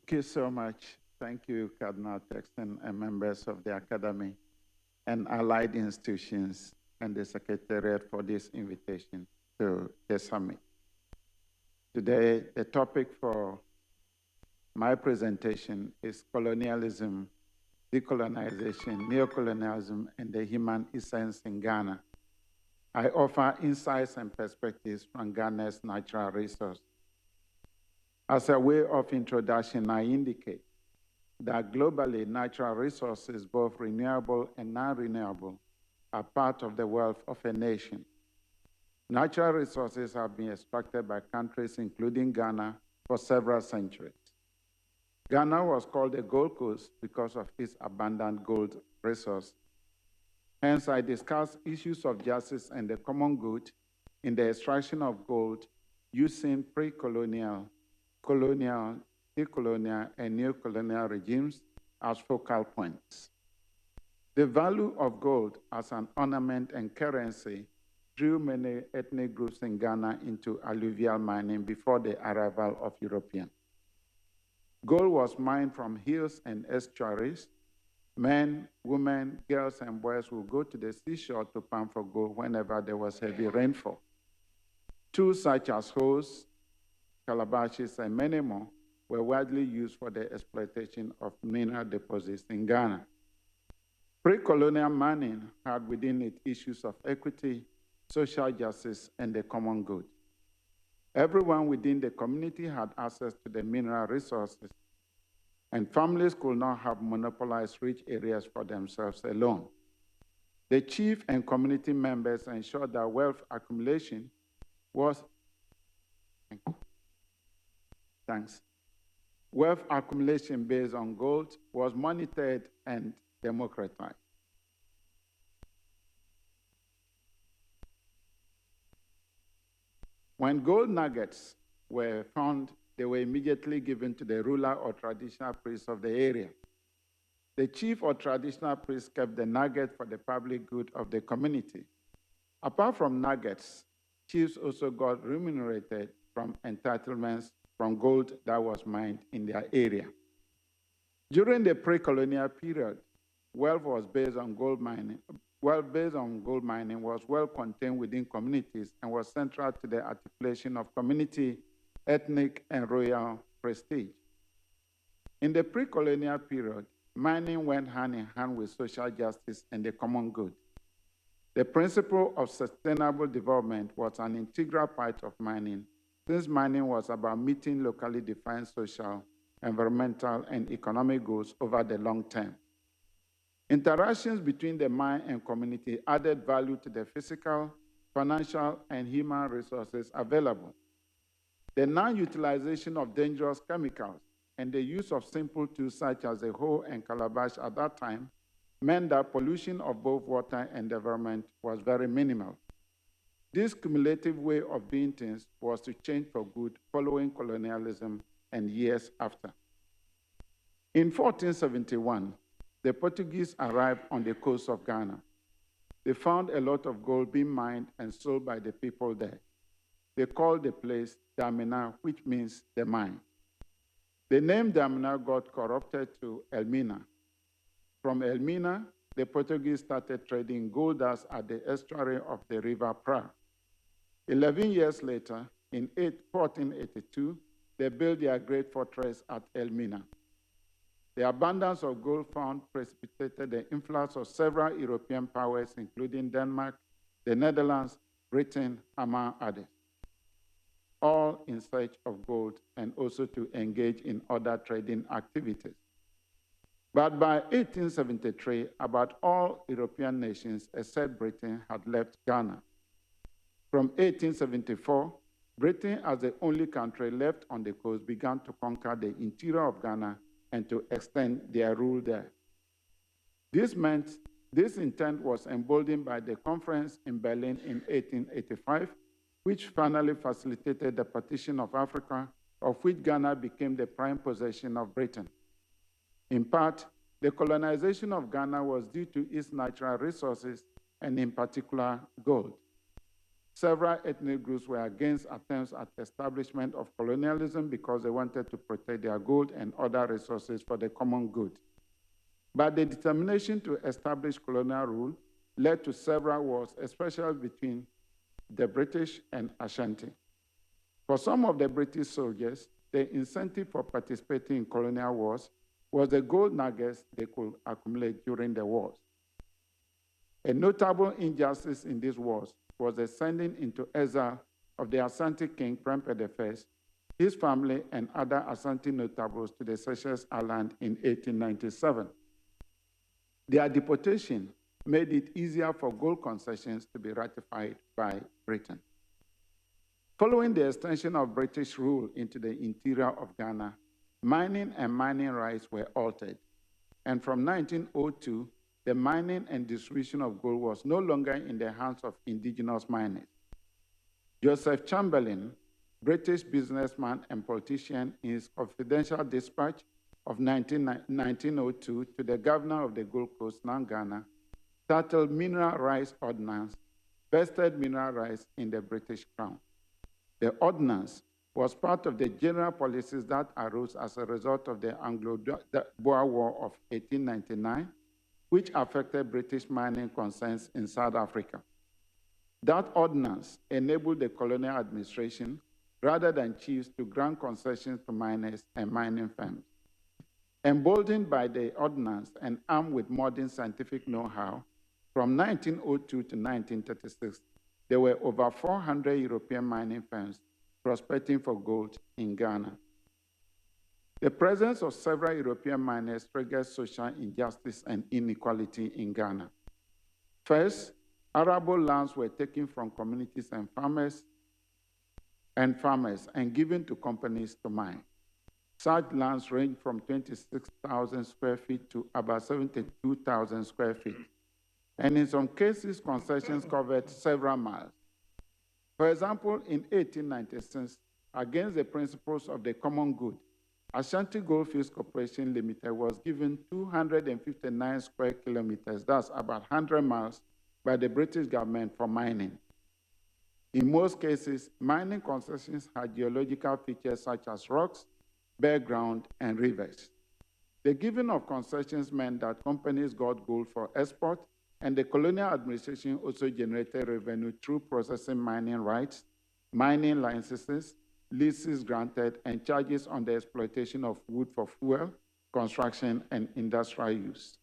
Thank you so much. Thank you, Cardinal Texton and members of the Academy and allied institutions and the Secretariat for this invitation to the summit. Today, the topic for my presentation is colonialism, decolonization, neocolonialism, and the human essence in Ghana. I offer insights and perspectives from Ghana's natural resources. As a way of introduction, I indicate that globally, natural resources, both renewable and non-renewable, are part of the wealth of a nation. Natural resources have been extracted by countries, including Ghana, for several centuries. Ghana was called the Gold Coast because of its abundant gold resource. Hence, I discuss issues of justice and the common good in the extraction of gold using pre-colonial, colonial, decolonial, and neocolonial regimes as focal points. The value of gold as an ornament and currency drew many ethnic groups in Ghana into alluvial mining before the arrival of Europeans. Gold was mined from hills and estuaries. Men, women, girls, and boys would go to the seashore to pump for gold whenever there was heavy rainfall. Tools such as hoes, calabashes, and many more were widely used for the exploitation of mineral deposits in Ghana. Pre-colonial mining had within it issues of equity, social justice, and the common good. Everyone within the community had access to the mineral resources, and families could not have monopolized rich areas for themselves alone. The chief and community members ensured that wealth accumulation was wealth accumulation based on gold was monitored and democratized. When gold nuggets were found, they were immediately given to the ruler or traditional priest of the area. The chief or traditional priest kept the nugget for the public good of the community. Apart from nuggets, chiefs also got remunerated from entitlements from gold that was mined in their area. During the pre-colonial period, wealth based on gold mining was well contained within communities and was central to the articulation of community, ethnic, and royal prestige. In the pre-colonial period, mining went hand in hand with social justice and the common good. The principle of sustainable development was an integral part of mining, since mining was about meeting locally defined social, environmental, and economic goals over the long term. Interactions between the mine and community added value to the physical, financial, and human resources available. The non-utilization of dangerous chemicals and the use of simple tools such as a hoe and calabash at that time meant that pollution of both water and the environment was very minimal. This cumulative way of doing things was to change for good following colonialism and years after. In 1471, the Portuguese arrived on the coast of Ghana. They found a lot of gold being mined and sold by the people there. They called the place Damina, which means the mine. The name Damina got corrupted to Elmina. From Elmina, the Portuguese started trading gold dust at the estuary of the river Pra. 11 years later, in 1482, they built their great fortress at Elmina. The abundance of gold found precipitated the influx of several European powers, including Denmark, the Netherlands, Britain, among others, all in search of gold and also to engage in other trading activities. But by 1873, about all European nations except Britain had left Ghana. From 1874, Britain, as the only country left on the coast, began to conquer the interior of Ghana and to extend their rule there. This intent was emboldened by the conference in Berlin in 1885, which finally facilitated the partition of Africa, of which Ghana became the prime possession of Britain. In part, the colonization of Ghana was due to its natural resources, and in particular, gold. Several ethnic groups were against attempts at establishment of colonialism because they wanted to protect their gold and other resources for the common good. But the determination to establish colonial rule led to several wars, especially between the British and Ashanti. For some of the British soldiers, the incentive for participating in colonial wars was the gold nuggets they could accumulate during the wars. A notable injustice in these wars was the sending into exile of the Asante king, Prempeh I, his family, and other Asante notables to the Seychelles Island in 1897. Their deportation made it easier for gold concessions to be ratified by Britain. Following the extension of British rule into the interior of Ghana, mining and mining rights were altered. And from 1902, the mining and distribution of gold was no longer in the hands of indigenous miners. Joseph Chamberlain, British businessman and politician, in his confidential dispatch of 1902 to the governor of the Gold Coast, now Ghana, titled Mineral Rights Ordinance, vested mineral rights in the British Crown. The ordinance was part of the general policies that arose as a result of the Anglo-Boer War of 1899, which affected British mining concerns in South Africa. That ordinance enabled the colonial administration, rather than chiefs, to grant concessions to miners and mining firms. Emboldened by the ordinance and armed with modern scientific know-how, from 1902 to 1936, there were over 400 European mining firms prospecting for gold in Ghana. The presence of several European miners triggered social injustice and inequality in Ghana. First, arable lands were taken from communities and farmers and given to companies to mine. Such lands range from 26,000 square feet to about 72,000 square feet. And in some cases, concessions covered several miles. For example, in 1896, against the principles of the common good, Ashanti Goldfields Corporation Limited was given 259 square kilometers, that's about 100 miles, by the British government for mining. In most cases, mining concessions had geological features such as rocks, bare ground, and rivers. The giving of concessions meant that companies got gold for export, and the colonial administration also generated revenue through processing mining rights, mining licenses, leases granted, and charges on the exploitation of wood for fuel, construction, and industrial use.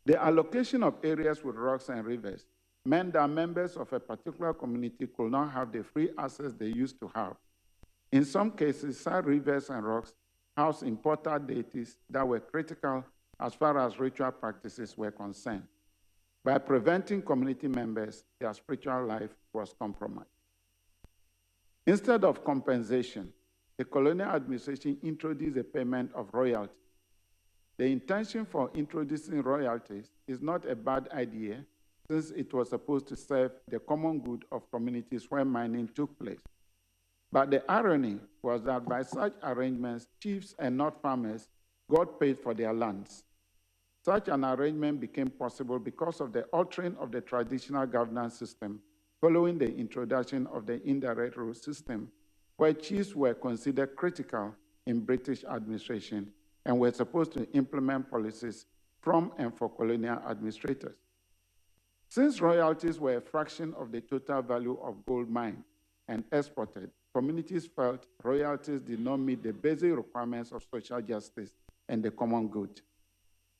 The allocation of areas with rocks and rivers meant that members of a particular community could not have the free access they used to have. In some cases, such rivers and rocks housed important deities that were critical as far as ritual practices were concerned. By preventing community members, their spiritual life was compromised. Instead of compensation, the colonial administration introduced the payment of royalty. The intention for introducing royalties is not a bad idea, since it was supposed to serve the common good of communities where mining took place. But the irony was that by such arrangements, chiefs and not farmers got paid for their lands. Such an arrangement became possible because of the altering of the traditional governance system following the introduction of the indirect rule system, where chiefs were considered critical in British administration and were supposed to implement policies from and for colonial administrators. Since royalties were a fraction of the total value of gold mined and exported, communities felt royalties did not meet the basic requirements of social justice and the common good.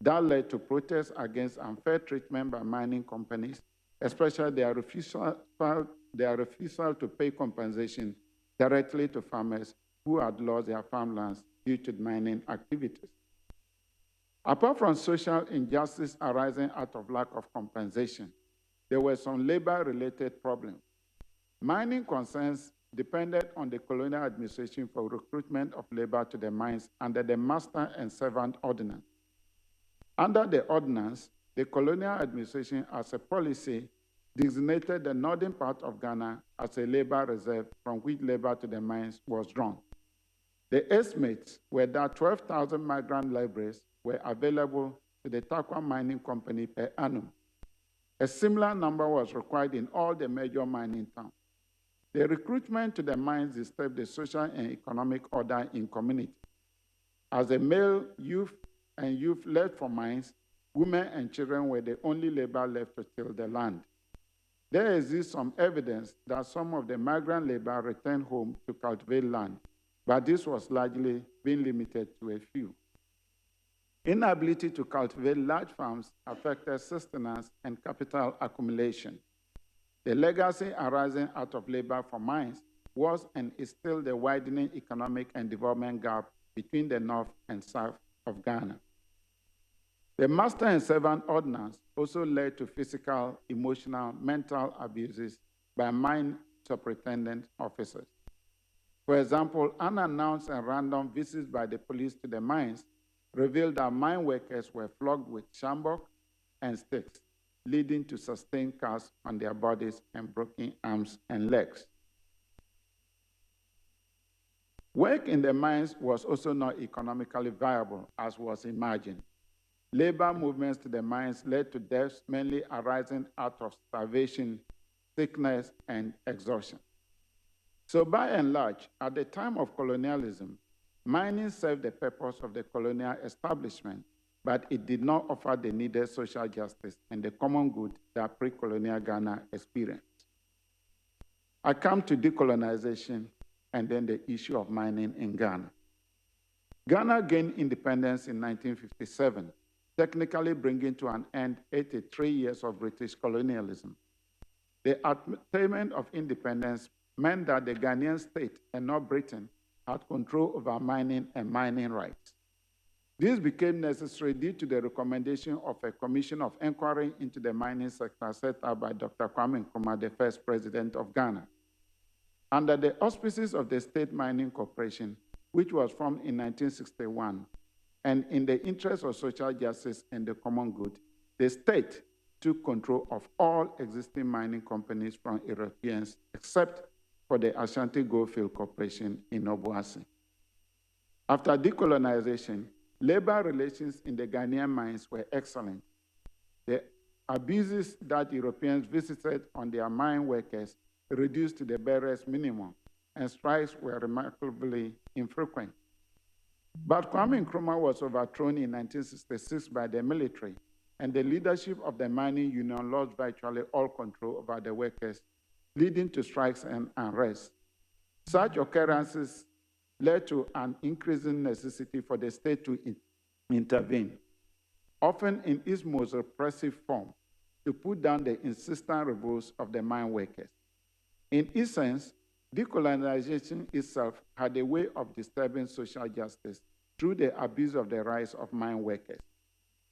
That led to protests against unfair treatment by mining companies, especially their refusal to pay compensation directly to farmers who had lost their farmlands due to mining activities. Apart from social injustice arising out of lack of compensation, there were some labor-related problems. Mining concerns depended on the colonial administration for recruitment of labor to the mines under the Master and Servant Ordinance. Under the ordinance, the colonial administration, as a policy, designated the northern part of Ghana as a labor reserve from which labor to the mines was drawn. The estimates were that 12,000 migrant laborers were available to the Tarkwa Mining Company per annum. A similar number was required in all the major mining towns. The recruitment to the mines disturbed the social and economic order in community. As the male youth left for mines, women and children were the only labor left to till the land. There exists some evidence that some of the migrant labor returned home to cultivate land, but this was largely being limited to a few. Inability to cultivate large farms affected sustenance and capital accumulation. The legacy arising out of labor for mines was and is still the widening economic and development gap between the north and south of Ghana. The master and servant ordinance also led to physical, emotional, mental abuses by mine superintendent officers. For example, unannounced and random visits by the police to the mines revealed that mine workers were flogged with shambok and sticks, leading to sustained cuts on their bodies and broken arms and legs. Work in the mines was also not economically viable, as was imagined. Labor movements to the mines led to deaths mainly arising out of starvation, sickness, and exhaustion. So by and large, at the time of colonialism, mining served the purpose of the colonial establishment, but it did not offer the needed social justice and the common good that pre-colonial Ghana experienced. I come to decolonization and then the issue of mining in Ghana. Ghana gained independence in 1957, technically bringing to an end 83 years of British colonialism. The attainment of independence meant that the Ghanaian state, and not Britain, had control over mining and mining rights. This became necessary due to the recommendation of a commission of inquiry into the mining sector set up by Dr. Kwame Nkrumah, the first president of Ghana. Under the auspices of the State Mining Corporation, which was formed in 1961, and in the interest of social justice and the common good, the state took control of all existing mining companies from Europeans, except for the Ashanti Goldfield Corporation in Obuasi. After decolonization, labor relations in the Ghanaian mines were excellent. The abuses that Europeans visited on their mine workers reduced to the barest minimum, and strikes were remarkably infrequent. But Kwame Nkrumah was overthrown in 1966 by the military, and the leadership of the mining union lost virtually all control over the workers, leading to strikes and unrest. Such occurrences led to an increasing necessity for the state to intervene, often in its most repressive form, to put down the insistent revolts of the mine workers. In essence, decolonization itself had a way of disturbing social justice through the abuse of the rights of mine workers.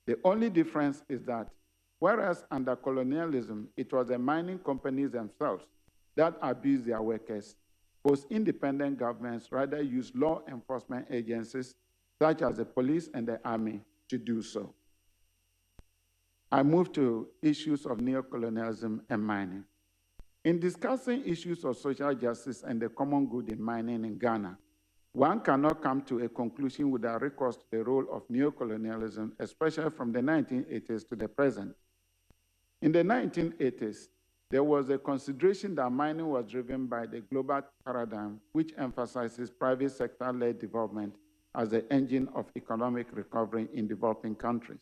The only difference is that, whereas under colonialism, it was the mining companies themselves that abused their workers, post-independent governments rather used law enforcement agencies, such as the police and the army, to do so. I move to issues of neocolonialism and mining. In discussing issues of social justice and the common good in mining in Ghana, one cannot come to a conclusion without recourse to the role of neocolonialism, especially from the 1980s to the present. In the 1980s, there was a consideration that mining was driven by the global paradigm, which emphasizes private sector-led development as the engine of economic recovery in developing countries.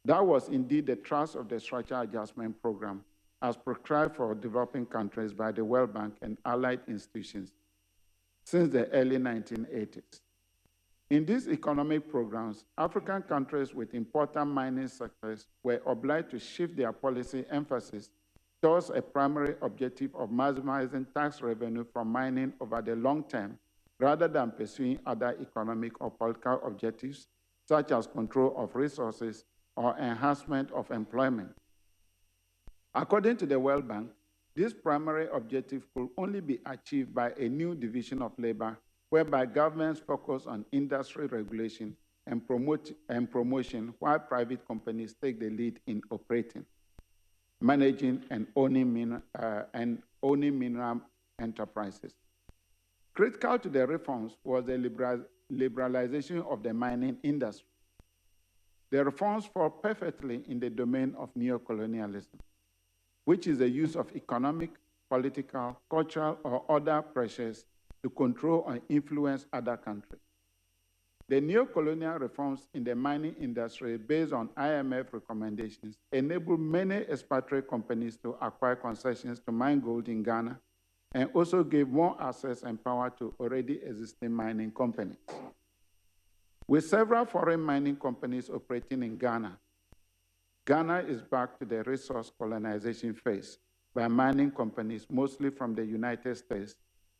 That was indeed the thrust of the Structural Adjustment Program, as prescribed for developing countries by the World Bank and allied institutions since the early 1980s. In these economic programs, African countries with important mining sectors were obliged to shift their policy emphasis towards a primary objective of maximizing tax revenue from mining over the long term, rather than pursuing other economic or political objectives, such as control of resources or enhancement of employment. According to the World Bank, this primary objective could only be achieved by a new division of labor, whereby governments focus on industry regulation and promotion, while private companies take the lead in operating, managing, and owning mineral enterprises. Critical to the reforms was the liberalization of the mining industry. The reforms fall perfectly in the domain of neocolonialism, which is the use of economic, political, cultural, or other pressures to control and influence other countries. The neocolonial reforms in the mining industry based on IMF recommendations enable many expatriate companies to acquire concessions to mine gold in Ghana and also gave more access and power to already existing mining companies. With several foreign mining companies operating in Ghana, Ghana is back to the resource colonization phase by mining companies mostly from the United States,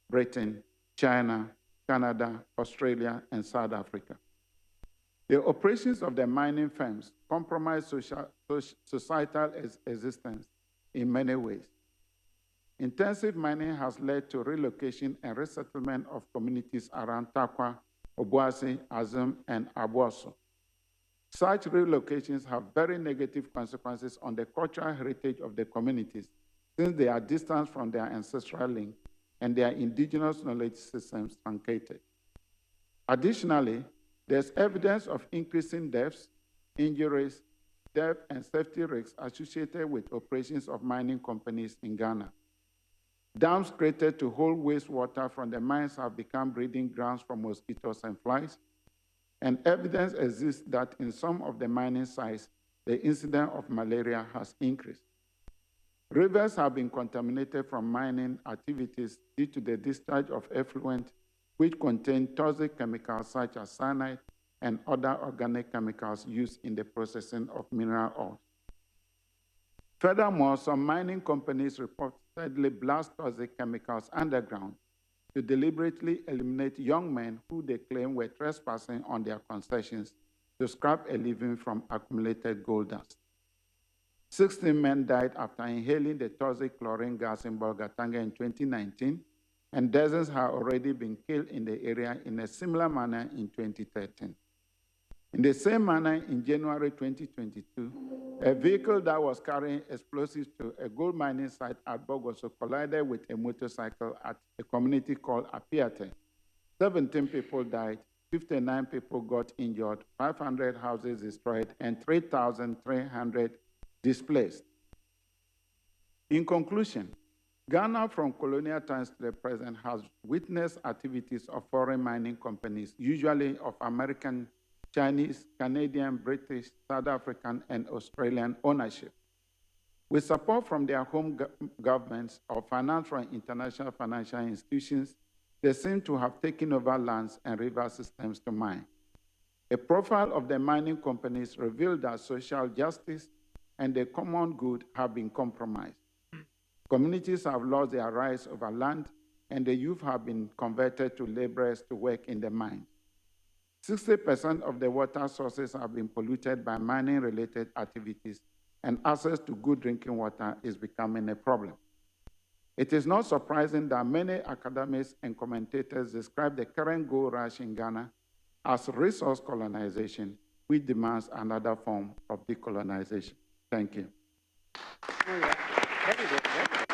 Britain, China, Canada, Australia, and South Africa. The operations of the mining firms compromise societal existence in many ways. Intensive mining has led to relocation and resettlement of communities around Takwa, Obuasi, Azum, and Abuaso. Such relocations have very negative consequences on the cultural heritage of the communities since they are distant from their ancestral link and their indigenous knowledge systems truncated. Additionally, there's evidence of increasing deaths, injuries, death, and safety risks associated with operations of mining companies in Ghana. Dams created to hold wastewater from the mines have become breeding grounds for mosquitoes and flies, and evidence exists that in some of the mining sites, the incidence of malaria has increased. Rivers have been contaminated from mining activities due to the discharge of effluent which contain toxic chemicals such as cyanide and other organic chemicals used in the processing of mineral ore. Furthermore, some mining companies reportedly blast toxic chemicals underground to deliberately eliminate young men who they claim were trespassing on their concessions to scrap a living from accumulated gold dust. 16 men died after inhaling the toxic chlorine gas in Bolgatanga in 2019, and dozens have already been killed in the area in a similar manner in 2013. In the same manner, in January 2022, a vehicle that was carrying explosives to a gold mining site at Bogoso collided with a motorcycle at a community called Apiate. 17 people died, 59 people got injured, 500 houses destroyed, and 3,300 displaced. In conclusion, Ghana from colonial times to the present has witnessed activities of foreign mining companies, usually of American, Chinese, Canadian, British, South African, and Australian ownership. With support from their home governments or finance from international financial institutions, they seem to have taken over lands and river systems to mine. A profile of the mining companies revealed that social justice and the common good have been compromised. Communities have lost their rights over land, and the youth have been converted to laborers to work in the mine. 60% of the water sources have been polluted by mining-related activities, and access to good drinking water is becoming a problem. It is not surprising that many academics and commentators describe the current gold rush in Ghana as resource colonization, which demands another form of decolonization. Thank you. Oh, yeah. Very good.